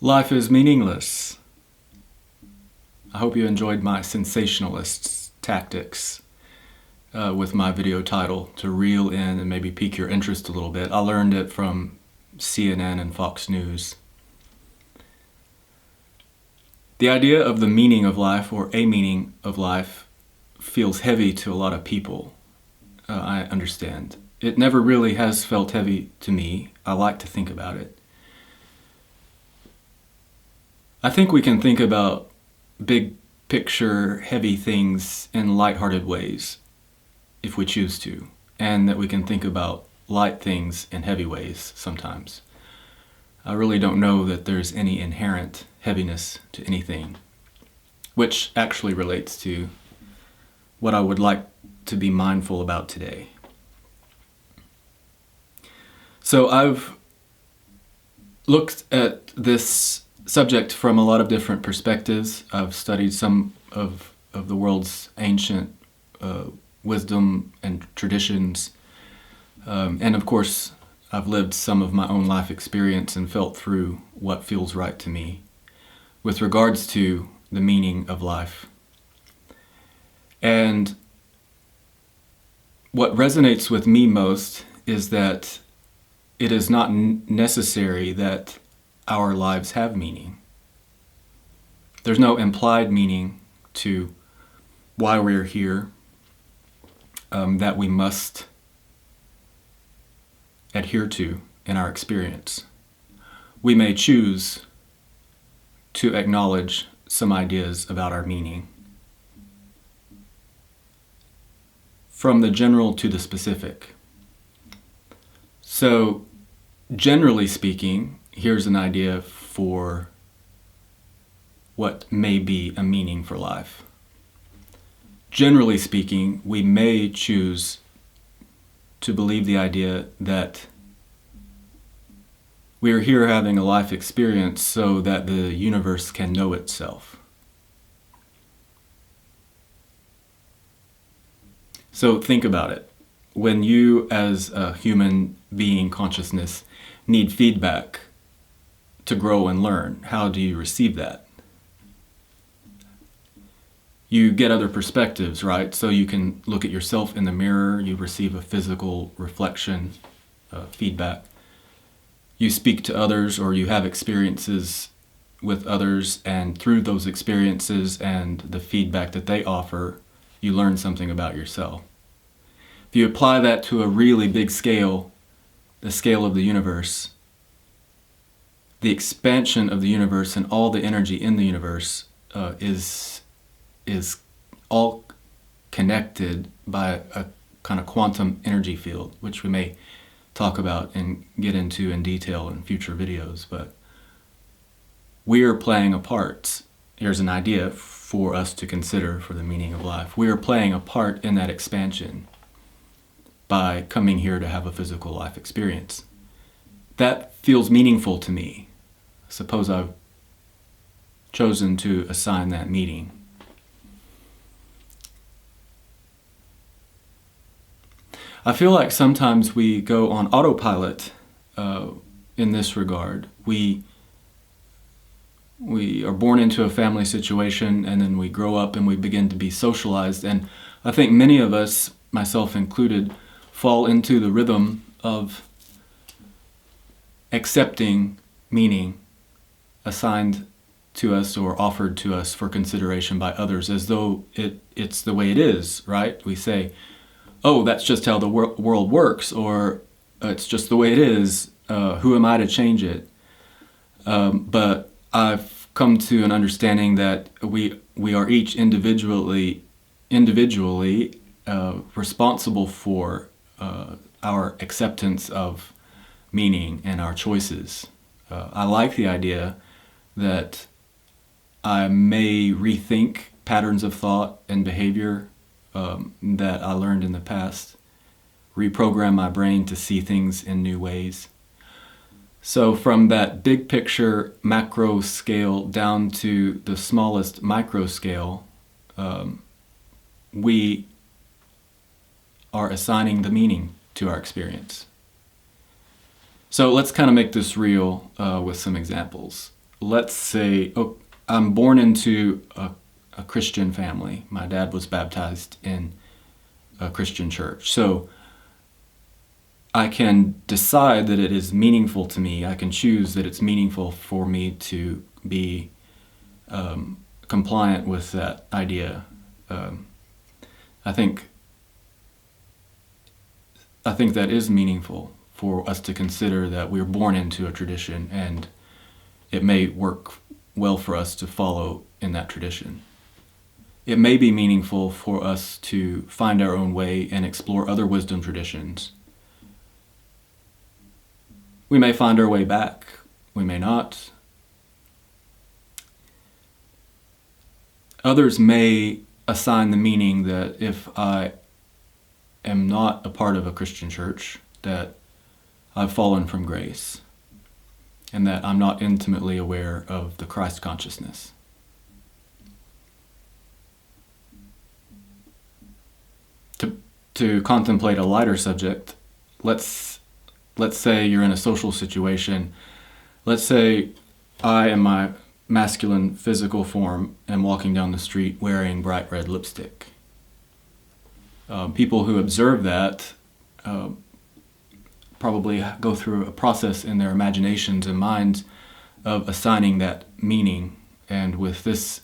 Life is meaningless. I hope you enjoyed my sensationalist tactics with my video title to reel in and maybe pique your interest a little bit. I learned it from CNN and Fox News. The idea of the meaning of life or a meaning of life feels heavy to a lot of people, I understand. It never really has felt heavy to me. I like to think about it. I think we can think about big picture, heavy things in lighthearted ways, if we choose to, and that we can think about light things in heavy ways sometimes. I really don't know that there's any inherent heaviness to anything, which actually relates to what I would like to be mindful about today. So I've looked at this subject from a lot of different perspectives. I've studied some of the world's ancient wisdom and traditions. And of course, I've lived some of my own life experience and felt through what feels right to me with regards to the meaning of life. And what resonates with me most is that it is not necessary that our lives have meaning. There's no implied meaning to why we're here that we must adhere to in our experience. We may choose to acknowledge some ideas about our meaning, from the general to the specific. So, generally speaking, here's an idea for what may be a meaning for life. Generally speaking, we may choose to believe the idea that we are here having a life experience so that the universe can know itself. So think about it. When you, as a human being consciousness, need feedback to grow and learn, how do you receive that? You get other perspectives, right? So you can look at yourself in the mirror, you receive a physical reflection, feedback. You speak to others, or you have experiences with others, and through those experiences and the feedback that they offer, you learn something about yourself. If you apply that to a really big scale, the scale of the universe, the expansion of the universe and all the energy in the universe is all connected by a kind of quantum energy field, which we may talk about and get into in detail in future videos. But we are playing a part. Here's an idea for us to consider for the meaning of life. We are playing a part in that expansion by coming here to have a physical life experience. That feels meaningful to me. Suppose I've chosen to assign that meaning. I feel like sometimes we go on autopilot in this regard. We are born into a family situation, and then we grow up and we begin to be socialized. And I think many of us, myself included, fall into the rhythm of accepting meaning assigned to us or offered to us for consideration by others as though it's the way it is, right? We say, oh, that's just how the world works, or it's just the way it is. Who am I to change it? But I've come to an understanding that we are each individually responsible for our acceptance of meaning and our choices. I like the idea that I may rethink patterns of thought and behavior that I learned in the past, reprogram my brain to see things in new ways. So from that big picture macro scale down to the smallest micro scale, we are assigning the meaning to our experience. So let's kind of make this real with some examples. let's say, I'm born into a Christian family. My dad was baptized in a Christian church. So I can decide that it is meaningful to me. I can choose that it's meaningful for me to be compliant with that idea. I think that is meaningful for us to consider that we're born into a tradition, and it may work well for us to follow in that tradition. It may be meaningful for us to find our own way and explore other wisdom traditions. We may find our way back, we may not. Others may assign the meaning that if I am not a part of a Christian church, that I've fallen from grace, and that I'm not intimately aware of the Christ consciousness. To contemplate a lighter subject, let's say you're in a social situation. Let's say I, in my masculine physical form, am walking down the street wearing bright red lipstick. People who observe that probably go through a process in their imaginations and minds of assigning that meaning. And with this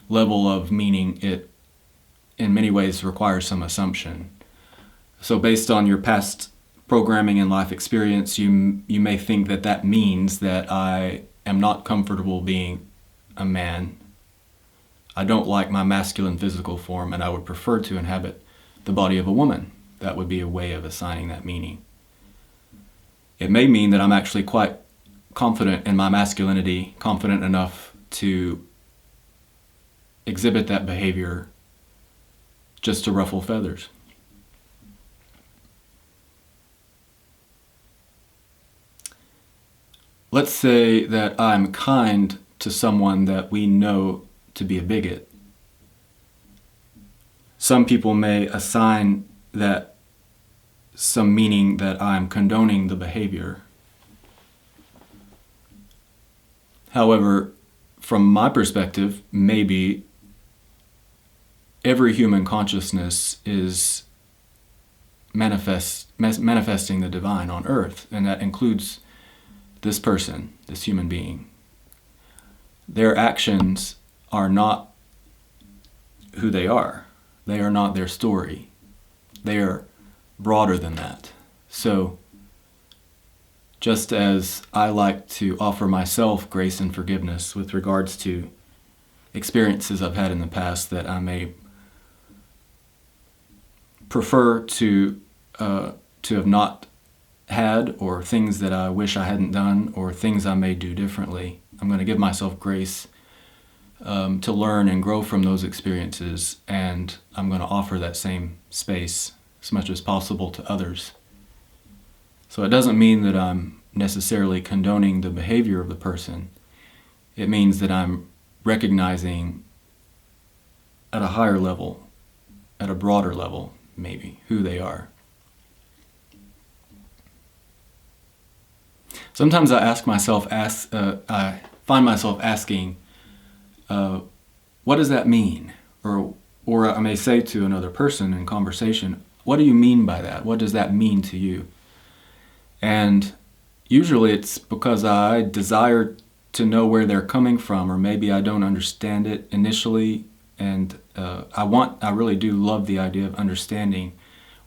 level of meaning, it in many ways requires some assumption. So based on your past programming and life experience, you may think that means that I am not comfortable being a man. I don't like my masculine physical form, and I would prefer to inhabit the body of a woman. That would be a way of assigning that meaning. It may mean that I'm actually quite confident in my masculinity, confident enough to exhibit that behavior just to ruffle feathers. Let's say that I'm kind to someone that we know to be a bigot. Some people may assign that some meaning that I'm condoning the behavior. However, from my perspective, maybe every human consciousness is manifesting the divine on earth, and that includes this person, this human being. Their actions are not who they are. They are not their story. They are broader than that. So, just as I like to offer myself grace and forgiveness with regards to experiences I've had in the past that I may prefer to have not had, or things that I wish I hadn't done, or things I may do differently, I'm going to give myself grace to learn and grow from those experiences, and I'm going to offer that same space as much as possible to others. So it doesn't mean that I'm necessarily condoning the behavior of the person. It means that I'm recognizing at a higher level, at a broader level, maybe, who they are. Sometimes I find myself asking, what does that mean? Or I may say to another person in conversation, what do you mean by that? What does that mean to you? And usually it's because I desire to know where they're coming from, or maybe I don't understand it initially, and I really do love the idea of understanding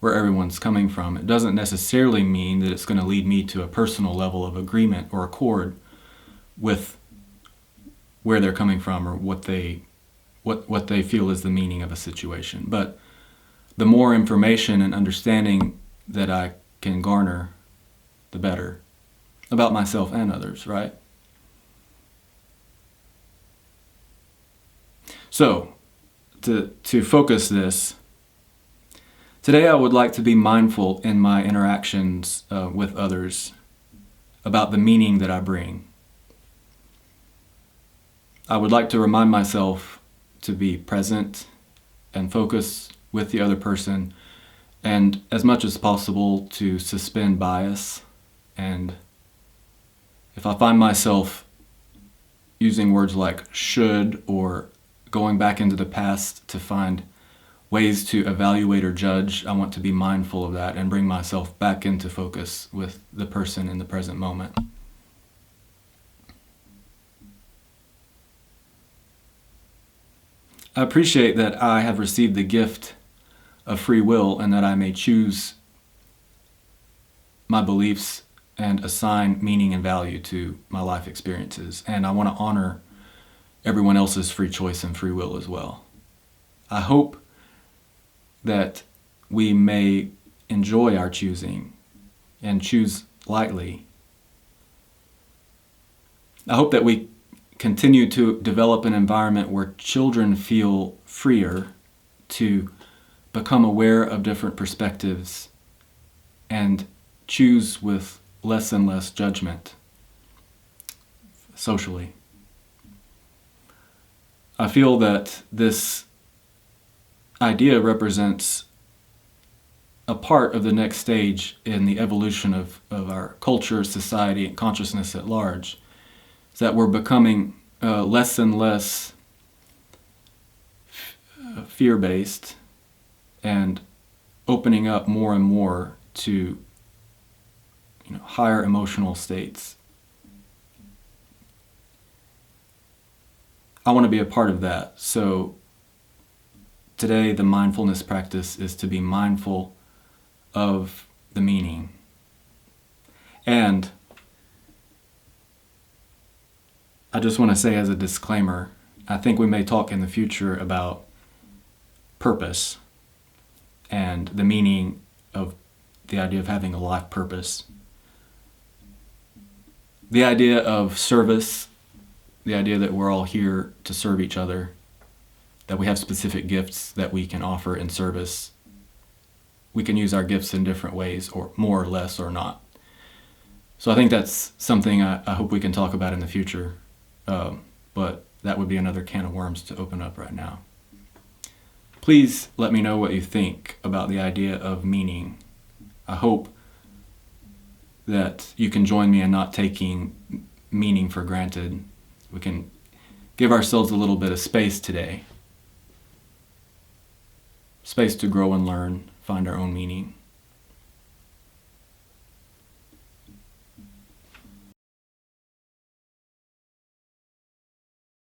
where everyone's coming from. It doesn't necessarily mean that it's going to lead me to a personal level of agreement or accord with where they're coming from, or what they feel is the meaning of a situation. But the more information and understanding that I can garner, the better, about myself and others, right? So, to focus this, today I would like to be mindful in my interactions with others about the meaning that I bring. I would like to remind myself to be present and focus with the other person, and as much as possible to suspend bias. And if I find myself, using words like should or going back into the past to find ways to evaluate or judge. I want to be mindful of that and bring myself back into focus with the person in the present moment. I appreciate that I have received the gift of free will and that I may choose my beliefs and assign meaning and value to my life experiences. And I want to honor everyone else's free choice and free will as well. I hope that we may enjoy our choosing and choose lightly. I hope that we continue to develop an environment where children feel freer to become aware of different perspectives and choose with less and less judgment socially. I feel that this idea represents a part of the next stage in the evolution of our culture, society, and consciousness at large. Is that we're becoming less and less fear-based and opening up more and more to higher emotional states. I want to be a part of that. So today the mindfulness practice is to be mindful of the meaning. And I just want to say as a disclaimer, I think we may talk in the future about purpose and the meaning of the idea of having a life purpose. The idea of service, the idea that we're all here to serve each other, that we have specific gifts that we can offer in service. We can use our gifts in different ways, or more or less, or not. So I think that's something I hope we can talk about in the future. But that would be another can of worms to open up right now. Please let me know what you think about the idea of meaning. I hope that you can join me in not taking meaning for granted. We can give ourselves a little bit of space today. Space to grow and learn, find our own meaning.